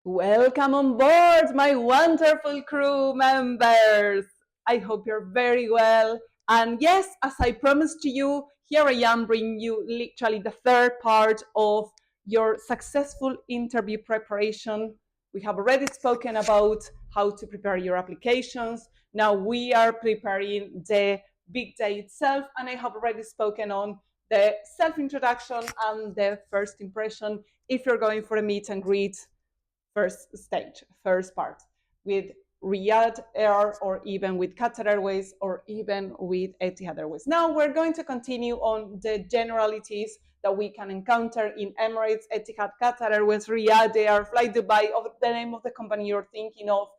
Welcome on board, my wonderful crew members. I hope you're very well. And yes, as I promised to you, here I am bringing you literally the third part of your successful interview preparation. We have already spoken about how to prepare your applications. Now we are preparing the big day itself, and I have already spoken on the self-introduction and the first impression if you're going for a meet and greet first stage, first part with Riyadh Air or even with Qatar Airways or even with Etihad Airways. Now we're going to continue on the generalities that we can encounter in Emirates, Etihad, Qatar Airways, Riyadh Air, Fly Dubai, of the name of the company you're thinking of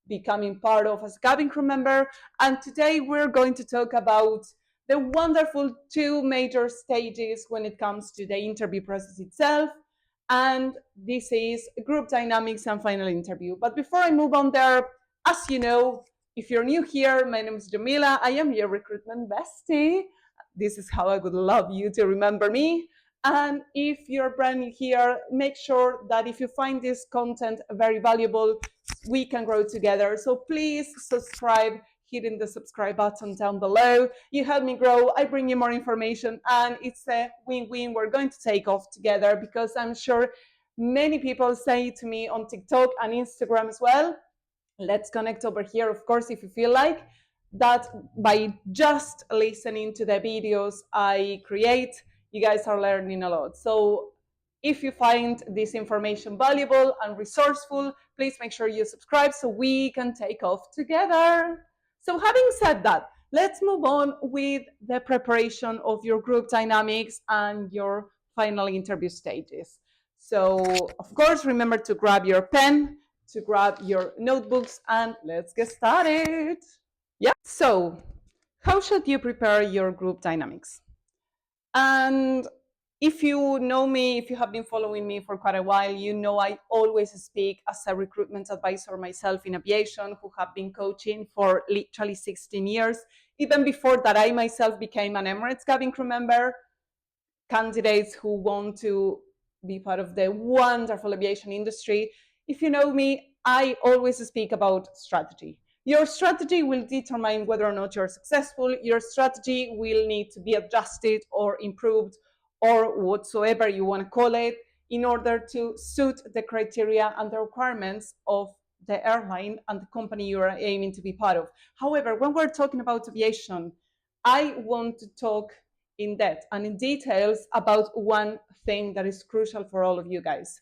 becoming part of as a cabin crew member. And today we're going to talk about the wonderful two major stages when it comes to the interview process itself, and this is group dynamics and final interview. But before I move on there, as you know, if you're new here, my name is Jamila. I am your recruitment bestie. This is how I would love you to remember me. And if you're brand new here, make sure that if you find this content very valuable, we can grow together. So please subscribe, hitting the subscribe button down below. You help me grow, I bring you more information, and it's a win-win. We're going to take off together, because I'm sure many people say to me on TikTok and Instagram as well, let's connect over here, of course, if you feel like that. By just listening to the videos I create, you guys are learning a lot. So if you find this information valuable and resourceful, please make sure you subscribe so we can take off together. So having said that, let's move on with the preparation of your group dynamics and your final interview stages. So of course, remember to grab your pen, to grab your notebooks, and let's get started. Yeah, so how should you prepare your group dynamics? And if you know me, if you have been following me for quite a while, you know I always speak as a recruitment advisor myself in aviation, who have been coaching for literally 16 years. Even before that, I myself became an Emirates cabin crew member. Candidates who want to be part of the wonderful aviation industry. If you know me, I always speak about strategy. Your strategy will determine whether or not you're successful. Your strategy will need to be adjusted or improved, or whatsoever you want to call it, in order to suit the criteria and the requirements of the airline and the company you are aiming to be part of. However, when we're talking about aviation, I want to talk in depth and in details about one thing that is crucial for all of you guys.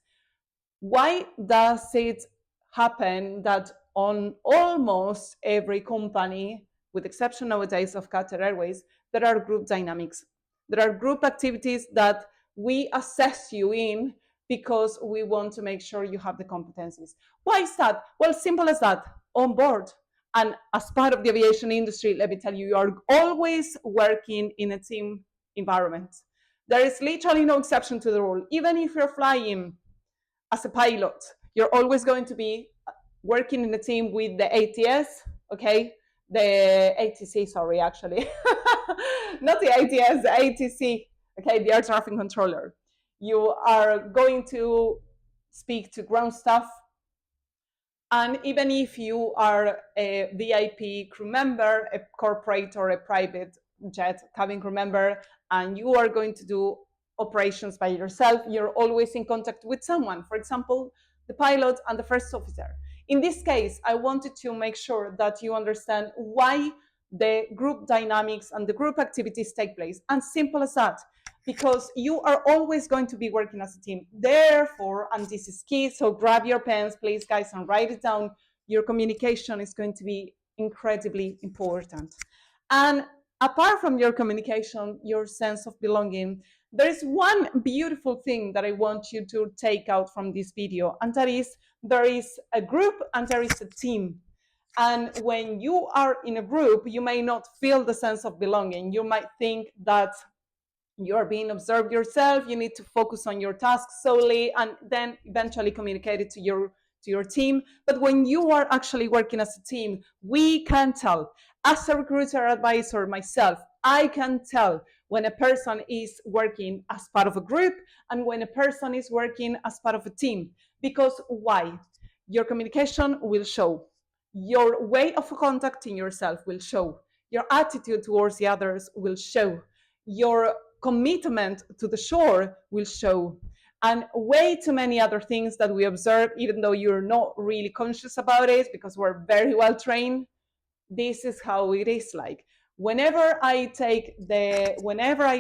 Why does it happen that on almost every company, with exception nowadays of Qatar Airways, there are group dynamics? There are group activities that we assess you in because we want to make sure you have the competencies. Why is that? Well, simple as that. On board and as part of the aviation industry, let me tell you, you are always working in a team environment. There is literally no exception to the rule. Even if you're flying as a pilot, you're always going to be working in a team with the ATS, okay? The ATC, sorry, actually. Not the ATS, the ATC, okay? The air traffic controller. You are going to speak to ground staff. And even if you are a VIP crew member, a corporate or a private jet cabin crew member, and you are going to do operations by yourself, you're always in contact with someone, for example, the pilot and the first officer. In this case, I wanted to make sure that you understand why the group dynamics and the group activities take place. And simple as that, because you are always going to be working as a team. Therefore, and this is key, so grab your pens, please, guys, and write it down. Your communication is going to be incredibly important. And apart from your communication, your sense of belonging, there is one beautiful thing that I want you to take out from this video, and that is there is a group and there is a team. And when you are in a group, you may not feel the sense of belonging. You might think that you're being observed yourself, you need to focus on your task solely, and then eventually communicate it to your team. But when you are actually working as a team, we can tell. As a recruiter advisor myself, I can tell when a person is working as part of a group and when a person is working as part of a team. Because why? Your communication will show. Your way of contacting yourself will show. Your attitude towards the others will show. Your commitment to the shore will show. And way too many other things that we observe, even though you're not really conscious about it because we're very well trained. This is how it is like. Whenever I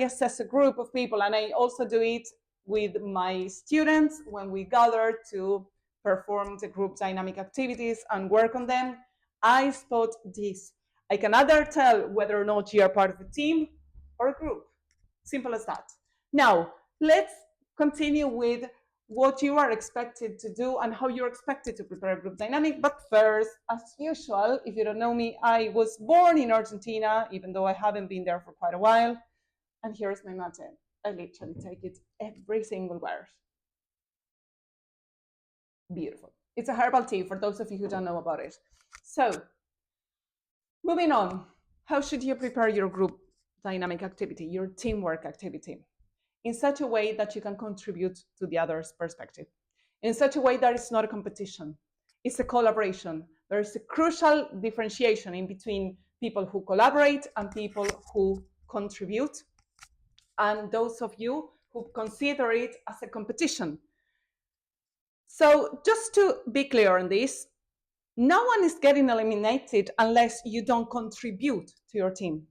assess a group of people, and I also do it with my students when we gather to perform the group dynamic activities and work on them, I spot this. I can either tell whether or not you are part of a team or a group. Simple as that. Now, let's continue with what you are expected to do and how you're expected to prepare a group dynamic. But first, as usual, if you don't know me, I was born in Argentina, even though I haven't been there for quite a while. And here's my mate. I literally take it every single word. Beautiful. It's a herbal tea for those of you who don't know about it. So, moving on, how should you prepare your group dynamic activity, your teamwork activity? In such a way that you can contribute to the other's perspective, in such a way that it's not a competition, it's a collaboration. There is a crucial differentiation in between people who collaborate and people who contribute, and those of you who consider it as a competition. So just to be clear on this, no one is getting eliminated unless you don't contribute to your team.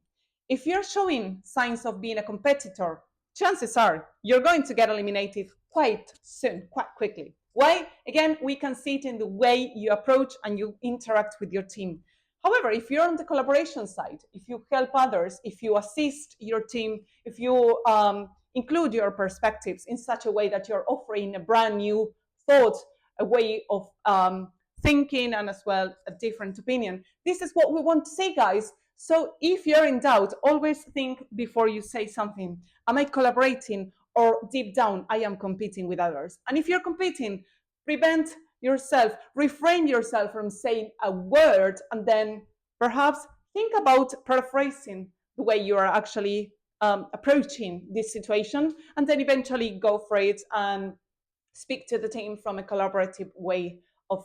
If you're showing signs of being a competitor, chances are you're going to get eliminated quite soon, quite quickly. Why? Again, we can see it in the way you approach and you interact with your team. However, if you're on the collaboration side, if you help others, if you assist your team, if you include your perspectives in such a way that you're offering a brand new thought, a way of thinking, and as well a different opinion, this is what we want to see, guys. So if you're in doubt, always think before you say something. Am I collaborating, or deep down I am competing with others? And if you're competing, prevent yourself, refrain yourself from saying a word, and then perhaps think about paraphrasing the way you are actually approaching this situation, and then eventually go for it and speak to the team from a collaborative way of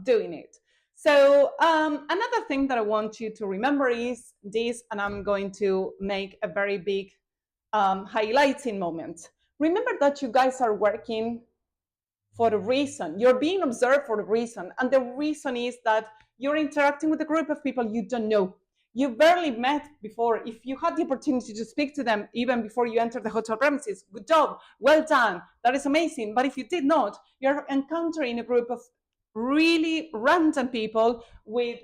doing it. So another thing that I want you to remember is this, and I'm going to make a very big highlighting moment. Remember that you guys are working for a reason. You're being observed for a reason. And the reason is that you're interacting with a group of people you don't know. You barely met before. If you had the opportunity to speak to them even before you entered the hotel premises, good job, well done, that is amazing. But if you did not, you're encountering a group of really random people with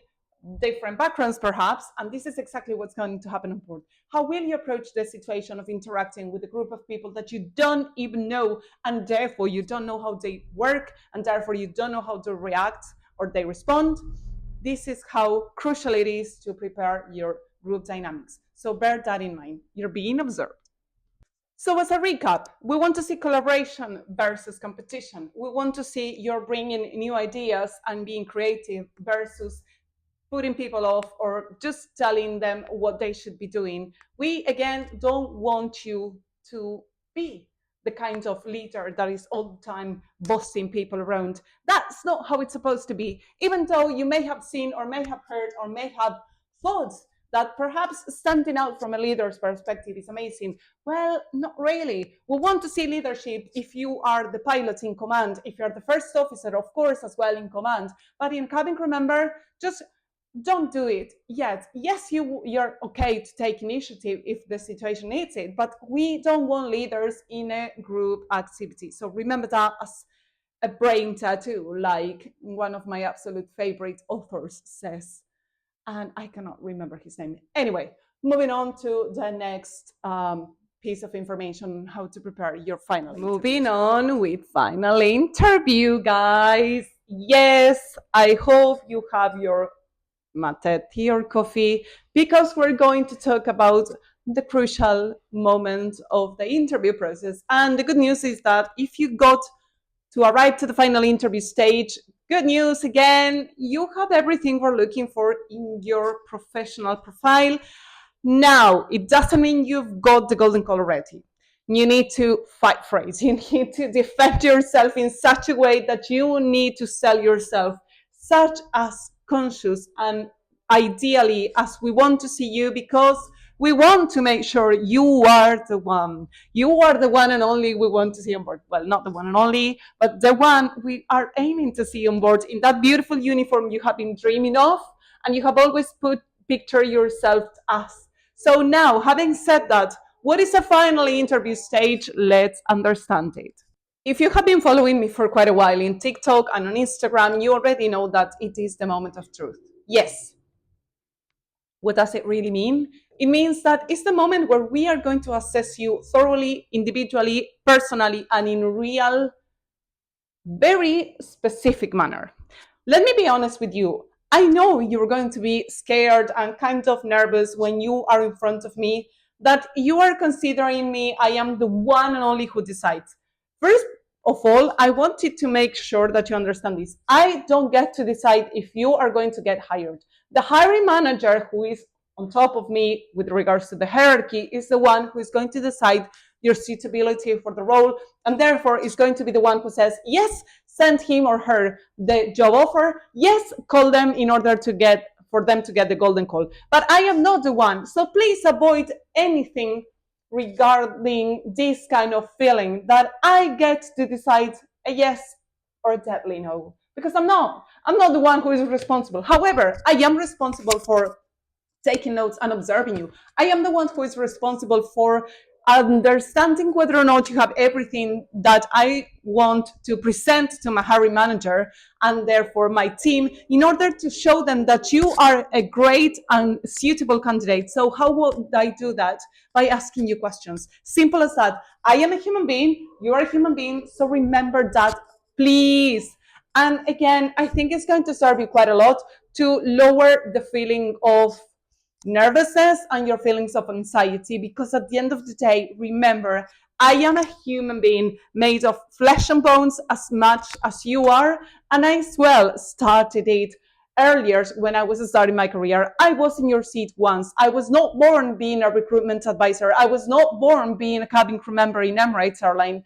different backgrounds perhaps, and this is exactly what's going to happen on board. How will you approach the situation of interacting with a group of people that you don't even know, and therefore you don't know how they work, and therefore you don't know how to react or they respond? This is how crucial it is to prepare your group dynamics. So bear that in mind. You're being observed. So as a recap, we want to see collaboration versus competition. We want to see you're bringing new ideas and being creative versus putting people off or just telling them what they should be doing. We, again, don't want you to be the kind of leader that is all the time bossing people around. That's not how it's supposed to be. Even though you may have seen or may have heard or may have thought that perhaps standing out from a leader's perspective is amazing. Well, not really. We want to see leadership if you are the pilot in command, if you're the first officer, of course, as well in command. But in cabin crew member, just don't do it yet. Yes, you're okay to take initiative if the situation needs it, but we don't want leaders in a group activity. So remember that as a brain tattoo, like one of my absolute favorite authors says, and I cannot remember his name. Anyway, moving on to the next piece of information on how to prepare your final interview. Moving on with final interview, guys. Yes, I hope you have your mate, tea, or coffee, because we're going to talk about the crucial moment of the interview process. And the good news is that if you got to arrive to the final interview stage, good news again, you have everything we're looking for in your professional profile. Now, it doesn't mean you've got the golden color ready. You need to fight for it. You need to defend yourself in such a way that you need to sell yourself such as conscious and ideally as we want to see you, because we want to make sure you are the one. You are the one and only we want to see on board. Well, not the one and only, but the one we are aiming to see on board in that beautiful uniform you have been dreaming of and you have always put picture yourself as. So now, having said that, what is a final interview stage? Let's understand it. If you have been following me for quite a while in TikTok and on Instagram, you already know that it is the moment of truth. Yes. What does it really mean? It means that it's the moment where we are going to assess you thoroughly, individually, personally, and in real, very specific manner. Let me be honest with you. I know you're going to be scared and kind of nervous when you are in front of me, that you are considering me, I am the one and only who decides. First of all, I wanted to make sure that you understand this. I don't get to decide if you are going to get hired. The hiring manager, who is on top of me with regards to the hierarchy, is the one who is going to decide your suitability for the role, and therefore is going to be the one who says, yes, send him or her the job offer, yes, call them in order to get for them to get the golden call. But I am not the one. So please avoid anything regarding this kind of feeling that I get to decide a yes or a deadly no. Because I'm not. I'm not the one who is responsible. However, I am responsible for taking notes and observing you. I am the one who is responsible for understanding whether or not you have everything that I want to present to my hiring manager and therefore my team in order to show them that you are a great and suitable candidate. So how would I do that? By asking you questions. Simple as that. I am a human being, you are a human being, so remember that, please. And again, I think it's going to serve you quite a lot to lower the feeling of nervousness and your feelings of anxiety, because at the end of the day, remember, I am a human being made of flesh and bones as much as you are, and I as well started it earlier when I was starting my career. I was in your seat once. I was not born being a recruitment advisor. I was not born being a cabin crew member in Emirates Airline.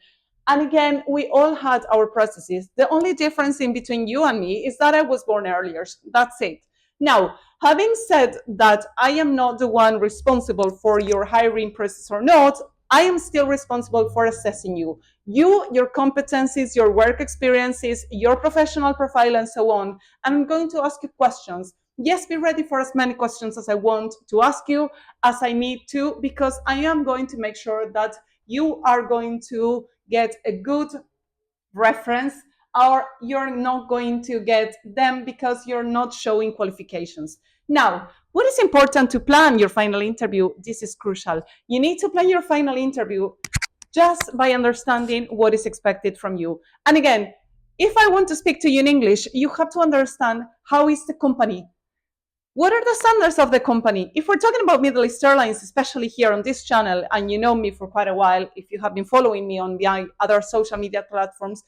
And again, we all had our processes. The only difference in between you and me is that I was born earlier. That's it. Now, having said that, I am not the one responsible for your hiring process or not. I am still responsible for assessing you. You, your competencies, your work experiences, your professional profile, and so on. And I'm going to ask you questions. Yes, be ready for as many questions as I want to ask you, as I need to, because I am going to make sure that you are going to get a good reference, or you're not going to get them because you're not showing qualifications. Now, what is important to plan your final interview? This is crucial. You need to plan your final interview just by understanding what is expected from you. And again, if I want to speak to you in English, you have to understand how is the company. What are the standards of the company? If we're talking about Middle East Airlines, especially here on this channel, and you know me for quite a while, if you have been following me on the other social media platforms,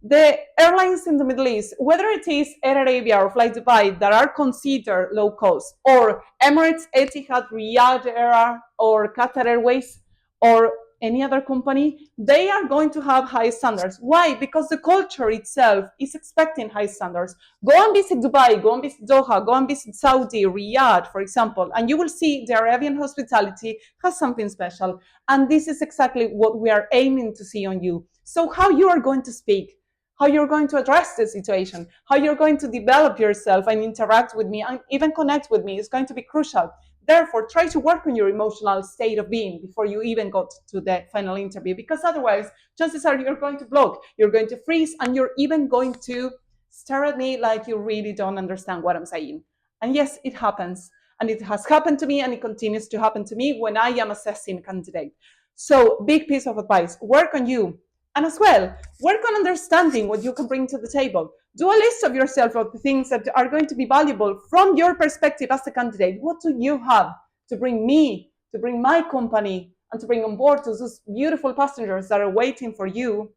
the airlines in the Middle East, whether it is Air Arabia or Fly Dubai that are considered low cost, or Emirates, Etihad, Riyadh Air, or Qatar Airways, or any other company, they are going to have high standards. Why? Because the culture itself is expecting high standards. Go and visit Dubai, go and visit Doha, go and visit Saudi, Riyadh, for example, and you will see the Arabian hospitality has something special. And this is exactly what we are aiming to see on you. So how you are going to speak, how you're going to address the situation, how you're going to develop yourself and interact with me and even connect with me is going to be crucial. Therefore, try to work on your emotional state of being before you even got to the final interview, because otherwise, chances are you're going to block, you're going to freeze, and you're even going to stare at me like you really don't understand what I'm saying. And yes, it happens. And it has happened to me, and it continues to happen to me when I am assessing a candidate. So, big piece of advice, work on you. And as well, work on understanding what you can bring to the table. Do a list of yourself of the things that are going to be valuable from your perspective as a candidate. What do you have to bring me, to bring my company, and to bring on board those beautiful passengers that are waiting for you?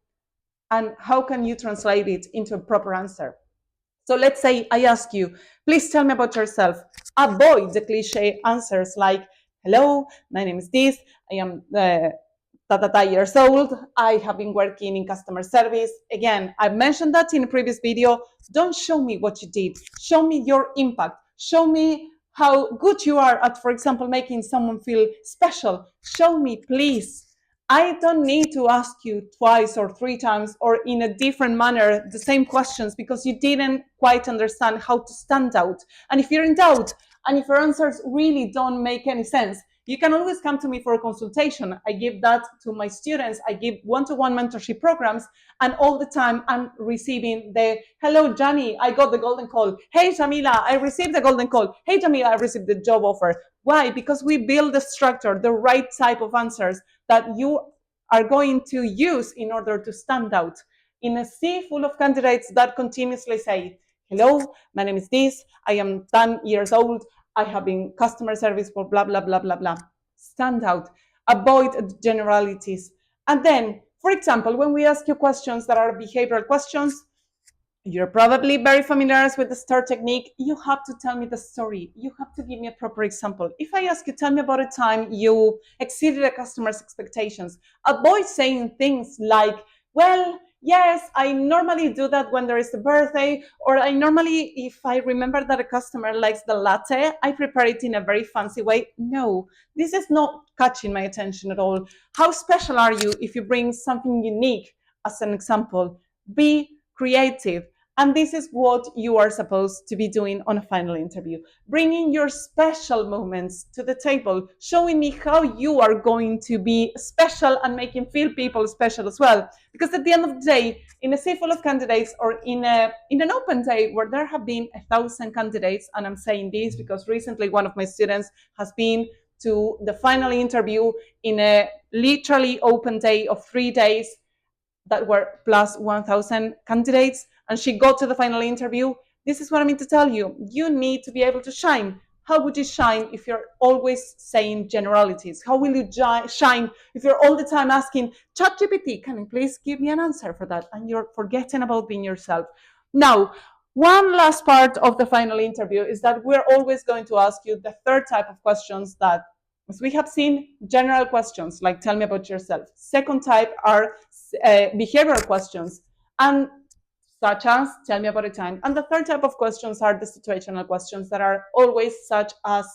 And how can you translate it into a proper answer? So let's say I ask you, please tell me about yourself. Avoid the cliche answers like, hello, my name is this, I am years old. I have been working in customer service. Again, I mentioned that in a previous video. Don't show me what you did. Show me your impact. Show me how good you are at, for example, making someone feel special. Show me, please. I don't need to ask you twice or three times or in a different manner the same questions because you didn't quite understand how to stand out. And if you're in doubt and if your answers really don't make any sense, you can always come to me for a consultation. I give that to my students. I give one-to-one mentorship programs, and all the time I'm receiving the, hello, Johnny, I got the golden call. Hey, Jamila, I received the golden call. Hey, Jamila, I received the job offer. Why? Because we build the structure, the right type of answers that you are going to use in order to stand out. In a sea full of candidates that continuously say, hello, my name is this, I am 10 years old, I have been customer service for blah, blah, blah, blah, blah. Stand out. Avoid generalities. And then, for example, when we ask you questions that are behavioral questions, you're probably very familiar with the STAR technique. You have to tell me the story. You have to give me a proper example. If I ask you, tell me about a time you exceeded a customer's expectations, avoid saying things like, well, yes, I normally do that when there is a birthday, or I normally, if I remember that a customer likes the latte, I prepare it in a very fancy way. No, this is not catching my attention at all. How special are you if you bring something unique as an example? Be creative. And this is what you are supposed to be doing on a final interview. Bringing your special moments to the table, showing me how you are going to be special and making feel people special as well. Because at the end of the day, in a sea full of candidates or in an open day where there have been 1,000 candidates, and I'm saying this because recently one of my students has been to the final interview in a literally open day of 3 days that were plus 1,000 candidates, and she got to the final interview. This is what I mean to tell you. You need to be able to shine. How would you shine if you're always saying generalities? How will you shine if you're all the time asking, ChatGPT, can you please give me an answer for that? And you're forgetting about being yourself. Now, one last part of the final interview is that we're always going to ask you the third type of questions that, as we have seen, general questions like tell me about yourself. Second type are behavioral questions, and such as tell me about a time. And the third type of questions are the situational questions that are always such as,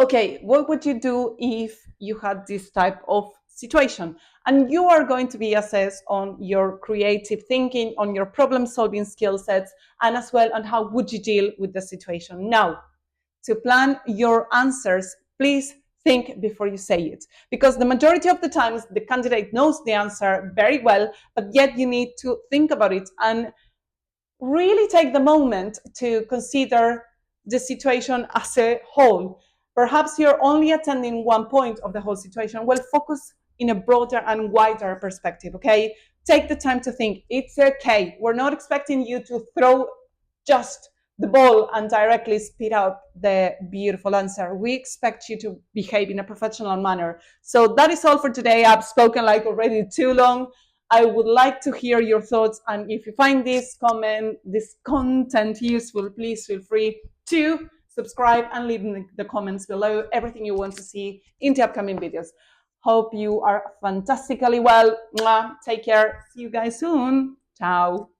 okay, what would you do if you had this type of situation? And you are going to be assessed on your creative thinking, on your problem solving skill sets, and as well on how would you deal with the situation. Now, to plan your answers, please think before you say it, because the majority of the times the candidate knows the answer very well, but yet you need to think about it and really take the moment to consider the situation as a whole. Perhaps you're only attending one point of the whole situation. Well, focus in a broader and wider perspective, okay? Take the time to think. It's okay. We're not expecting you to throw just the ball and directly spit out the beautiful answer. We expect you to behave in a professional manner. So that is all for today. I've spoken like already too long. I would like to hear your thoughts. And if you find this content useful, please feel free to subscribe and leave in the comments below everything you want to see in the upcoming videos. Hope you are fantastically well. Mwah. Take care. See you guys soon. Ciao.